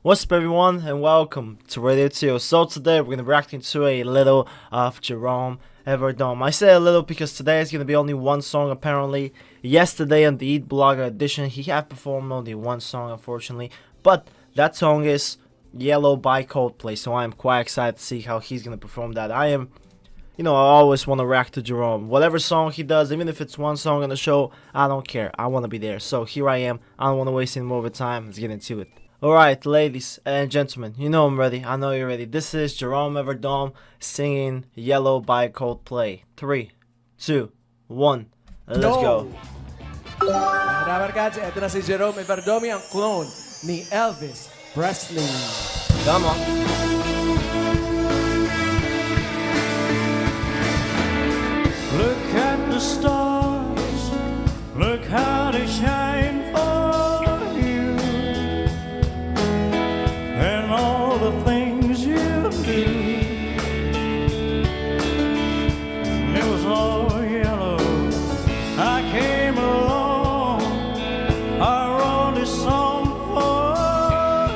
What's up everyone and welcome to Radio 2. So today we're going to be reacting to a little of Jerome Evardome. I say a little because today is going to be only one song apparently. Yesterday on the Bulaga edition he had performed only one song unfortunately. But that song is Yellow by Coldplay. So I am quite excited to see how he's going to perform that. I always want to react to Jerome. Whatever song he does, even if it's one song on the show, I don't care. I want to be there. So here I am. I don't want to waste any more of time. Let's get into it. Alright, ladies and gentlemen, you know I'm ready. I know you're ready. This is Jerome Evardome singing Yellow by Coldplay. 3, 2, 1, let's go. Mga dabarkads, eto na si Jerome Evardome, ang clone ni Elvis Presley. Come on. Look at the stars, look how they shine for you, and all the things you do. And it was all yellow. I came along, I wrote this song for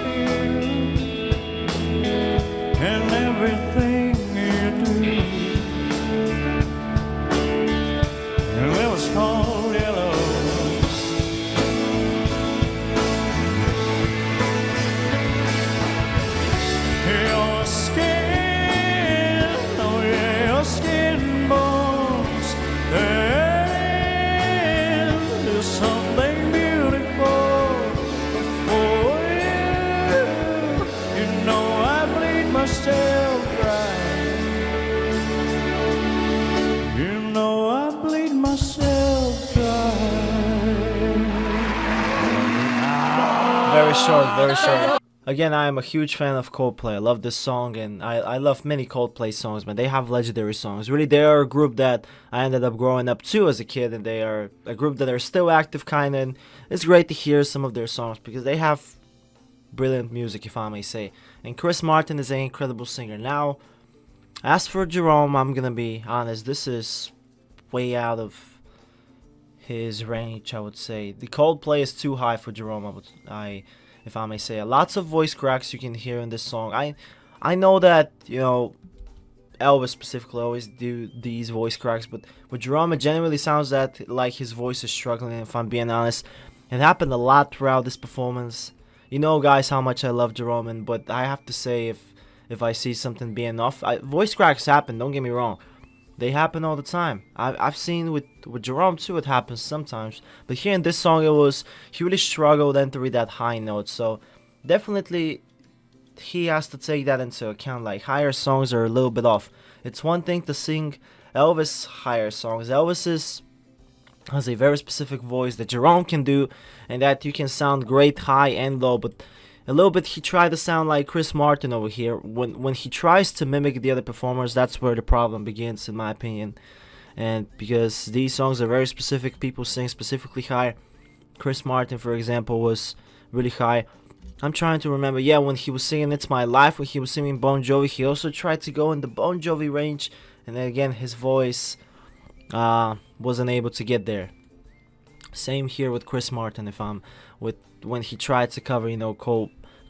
you, and everything you do. And it was called yellow. Your skin, oh yeah, your skin bones, and there's something beautiful. Oh yeah, you know I bleed myself dry. You know I bleed myself dry. Very short, very short. Again, I am a huge fan of Coldplay. I love this song and I love many Coldplay songs, man. They have legendary songs. Really, they are a group that I ended up growing up to as a kid, and they are a group that are still active kind of, and it's great to hear some of their songs because they have brilliant music, if I may say. And Chris Martin is an incredible singer. Now, as for Jerome, I'm gonna be honest, this is way out of his range, I would say. The Coldplay is too high for Jerome, if I may say. Lots of voice cracks you can hear in this song. I know that, Elvis specifically always do these voice cracks, but with Jerome it genuinely sounds that like his voice is struggling, if I'm being honest. It happened a lot throughout this performance. You know, guys, how much I love Jerome, but I have to say, if I see something being off, voice cracks happen, don't get me wrong. They happen all the time. I've seen with Jerome too, it happens sometimes. But here in this song, he really struggled entering that high note. So definitely he has to take that into account. Like, higher songs are a little bit off. It's one thing to sing Elvis higher songs. Elvis has a very specific voice that Jerome can do, and that you can sound great high and low. But a little bit he tried to sound like Chris Martin over here. When he tries to mimic the other performers, that's where the problem begins, in my opinion. And because these songs are very specific, people sing specifically high. Chris Martin, for example, was really high. I'm trying to remember, yeah, when he was singing It's My Life, when he was singing Bon Jovi, he also tried to go in the Bon Jovi range, and then again his voice wasn't able to get there. Same here with Chris Martin, when he tried to cover,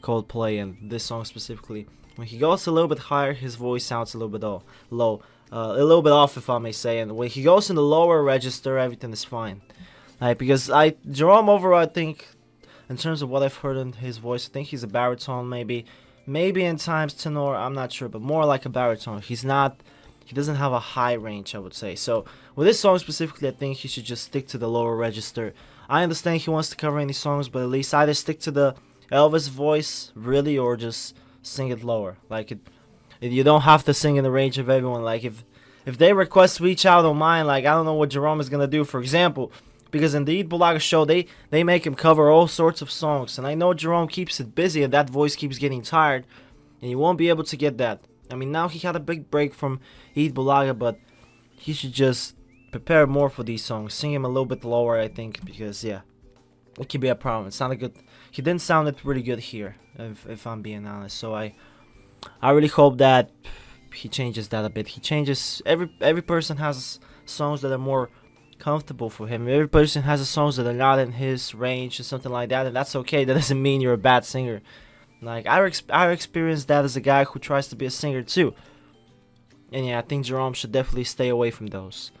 Coldplay and this song specifically. When he goes a little bit higher, his voice sounds a little bit low, a little bit off, if I may say. And when he goes in the lower register, everything is fine. Because Jerome overall, I think, in terms of what I've heard in his voice, I think he's a baritone, maybe in times tenor, I'm not sure, but more like a baritone. He doesn't have a high range, I would say. So with this song specifically, I think he should just stick to the lower register. I understand he wants to cover any songs, but at least either stick to the Elvis voice, really, or just sing it lower. Like, you don't have to sing in the range of everyone. Like, if they request Reach Out on mine, like, I don't know what Jerome is gonna do, for example, because in the Bulaga show, they make him cover all sorts of songs, and I know Jerome keeps it busy, and that voice keeps getting tired, and you won't be able to get that. I mean, now he had a big break from Eid Bulaga, but he should just prepare more for these songs. Sing him a little bit lower, I think, because, yeah, it could be a problem. It's not a good. He didn't sound it really good here, if I'm being honest. So I really hope that he changes that a bit. He changes. Every person has songs that are more comfortable for him. Every person has songs that are not in his range or something like that, and that's okay. That doesn't mean you're a bad singer. Like, I experienced that as a guy who tries to be a singer too. And yeah, I think Jerome should definitely stay away from those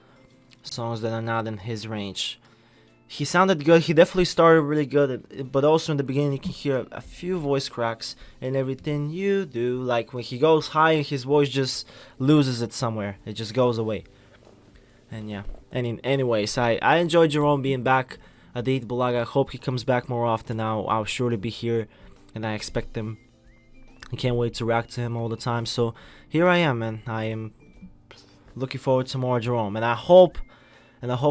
songs that are not in his range. He sounded good. He definitely started really good, but also in the beginning you can hear a few voice cracks and everything you do. Like when he goes high, his voice just loses it somewhere. It just goes away. And yeah. Anyways, I enjoyed Jerome being back. Adit Bulaga. I hope he comes back more often now. I'll surely be here, and I expect him. I can't wait to react to him all the time. So here I am, man. I am looking forward to more Jerome, and I hope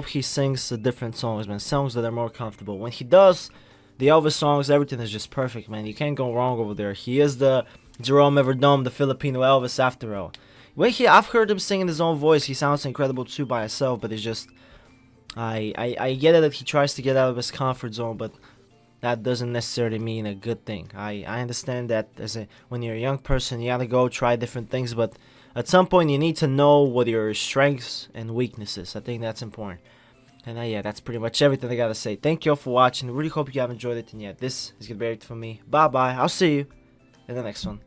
he sings the different songs, man. Songs that are more comfortable. When he does the Elvis songs, everything is just perfect, man. You can't go wrong over there. He is the Jerome Evardome, the Filipino Elvis, after all. I've heard him sing in his own voice. He sounds incredible too by himself, but it's just, I get it that he tries to get out of his comfort zone, but that doesn't necessarily mean a good thing. I understand that when you're a young person, you gotta go try different things, but at some point you need to know what your strengths and weaknesses. I think that's important. And yeah, that's pretty much everything I gotta say. Thank you all for watching. I really hope you have enjoyed it. And yeah, this is gonna be it for me. Bye bye. I'll see you in the next one.